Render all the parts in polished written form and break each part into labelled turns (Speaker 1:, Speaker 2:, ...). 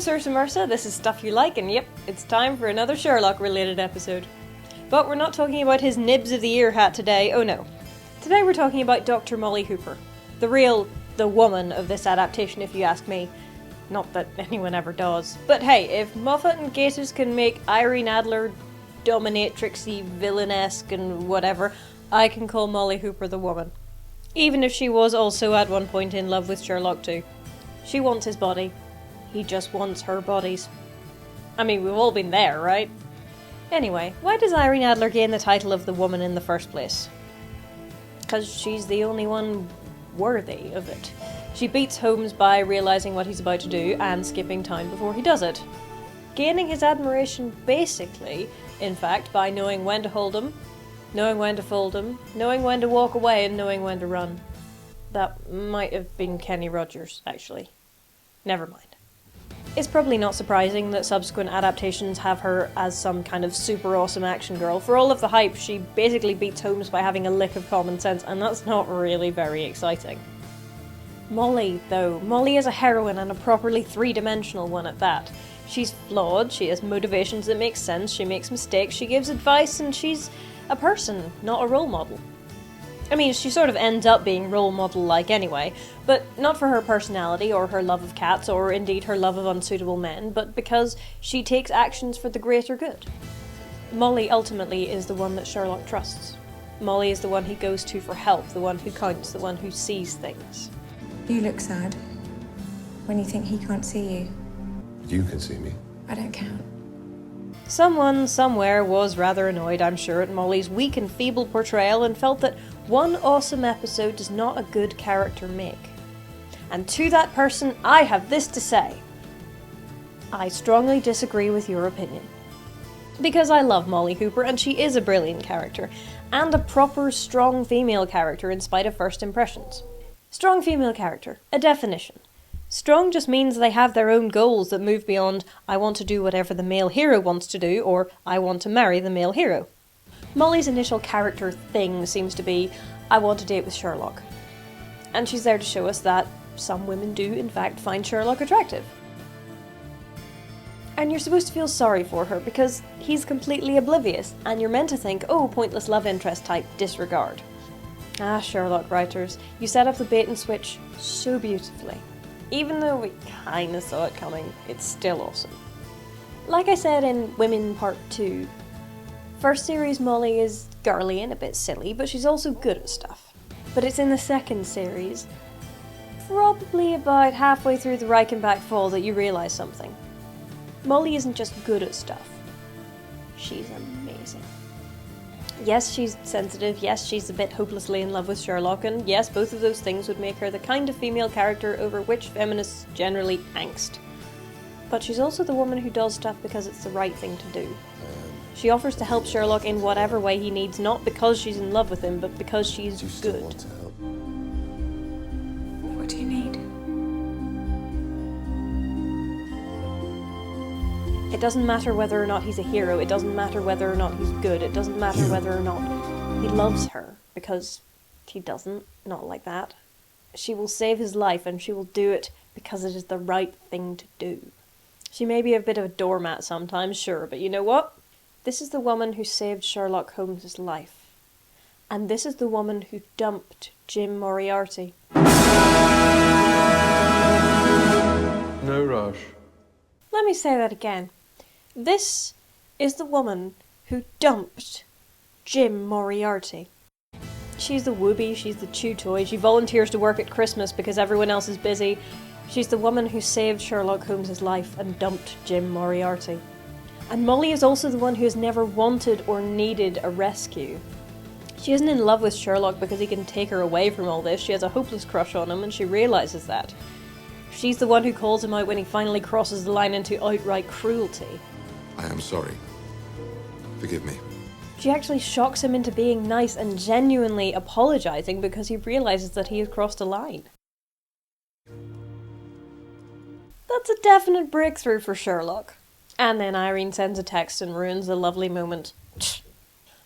Speaker 1: Sir Samersa, this is Stuff You Like, and yep, it's time for another Sherlock-related episode. But we're not talking about his Nibs of the Year hat today, oh no. Today we're talking about Dr. Molly Hooper. The woman of this adaptation, if you ask me. Not that anyone ever does. But hey, if Moffat and Gatiss can make Irene Adler dominatrixy, villainesque and whatever, I can call Molly Hooper the woman. Even if she was also at one point in love with Sherlock too. She wants his body. He just wants her bodies. I mean, we've all been there, right? Anyway, why does Irene Adler gain the title of the woman in the first place? Because she's the only one worthy of it. She beats Holmes by realising what he's about to do and skipping time before he does it. Gaining his admiration basically, in fact, by knowing when to hold him, knowing when to fold him, knowing when to walk away and knowing when to run. That might have been Kenny Rogers, actually. Never mind. It's probably not surprising that subsequent adaptations have her as some kind of super awesome action girl. For all of the hype, she basically beats Holmes by having a lick of common sense, and that's not really very exciting. Molly, though. Molly is a heroine, and a properly three-dimensional one at that. She's flawed, she has motivations that make sense, she makes mistakes, she gives advice, and she's a person, not a role model. I mean, she sort of ends up being role model-like anyway, but not for her personality or her love of cats or indeed her love of unsuitable men, but because she takes actions for the greater good. Molly ultimately is the one that Sherlock trusts. Molly is the one he goes to for help, the one who counts, the one who sees things.
Speaker 2: You look sad when you think he can't see you.
Speaker 3: You can see me.
Speaker 2: I don't count.
Speaker 1: Someone, somewhere, was rather annoyed, I'm sure, at Molly's weak and feeble portrayal and felt that one awesome episode does not a good character make. And to that person, I have this to say. I strongly disagree with your opinion. Because I love Molly Hooper, and she is a brilliant character, and a proper, strong female character in spite of first impressions. Strong female character, a definition. Strong just means they have their own goals that move beyond, I want to do whatever the male hero wants to do, or I want to marry the male hero. Molly's initial character thing seems to be, I want to date with Sherlock. And she's there to show us that some women do, in fact, find Sherlock attractive. And you're supposed to feel sorry for her because he's completely oblivious, and you're meant to think, oh, pointless love interest type, disregard. Ah, Sherlock writers, you set up the bait and switch so beautifully. Even though we kinda saw it coming, it's still awesome. Like I said in Women Part 2, first series Molly is girly and a bit silly, but she's also good at stuff. But it's in the second series, probably about halfway through the Reichenbach Fall, that you realise something. Molly isn't just good at stuff, she's amazing. Yes, she's sensitive, yes, she's a bit hopelessly in love with Sherlock, and yes, both of those things would make her the kind of female character over which feminists generally angst. But she's also the woman who does stuff because it's the right thing to do. She offers to help Sherlock in whatever way he needs, not because she's in love with him, but because she's
Speaker 3: Do you still
Speaker 1: good.
Speaker 3: want to help?
Speaker 2: What do you need?
Speaker 1: It doesn't matter whether or not he's a hero, it doesn't matter whether or not he's good, it doesn't matter whether or not he loves her, because he doesn't, not like that. She will save his life, and she will do it because it is the right thing to do. She may be a bit of a doormat sometimes, sure, but you know what? This is the woman who saved Sherlock Holmes' life. And this is the woman who dumped Jim Moriarty.
Speaker 3: No rush.
Speaker 1: Let me say that again. This is the woman who dumped Jim Moriarty. She's the whoopee, she's the chew toy, she volunteers to work at Christmas because everyone else is busy. She's the woman who saved Sherlock Holmes' life and dumped Jim Moriarty. And Molly is also the one who has never wanted or needed a rescue. She isn't in love with Sherlock because he can take her away from all this, she has a hopeless crush on him and she realises that. She's the one who calls him out when he finally crosses the line into outright cruelty.
Speaker 3: I am sorry. Forgive me.
Speaker 1: She actually shocks him into being nice and genuinely apologising because he realises that he has crossed a line. That's a definite breakthrough for Sherlock. And then Irene sends a text and ruins the lovely moment.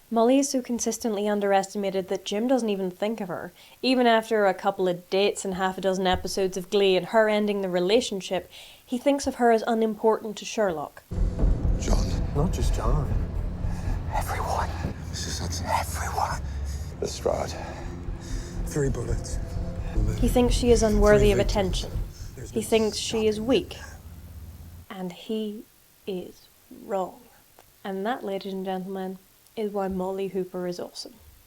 Speaker 1: Molly is so consistently underestimated that Jim doesn't even think of her. Even after a couple of dates and half a dozen episodes of Glee and her ending the relationship, he thinks of her as unimportant to Sherlock.
Speaker 3: John.
Speaker 4: Not just John. Everyone.
Speaker 3: Mrs. Hudson.
Speaker 4: Everyone. Lestrade.
Speaker 5: 3 bullets.
Speaker 1: He thinks she is unworthy of attention. He thinks she is weak. And he is wrong. And that, ladies and gentlemen, is why Molly Hooper is awesome.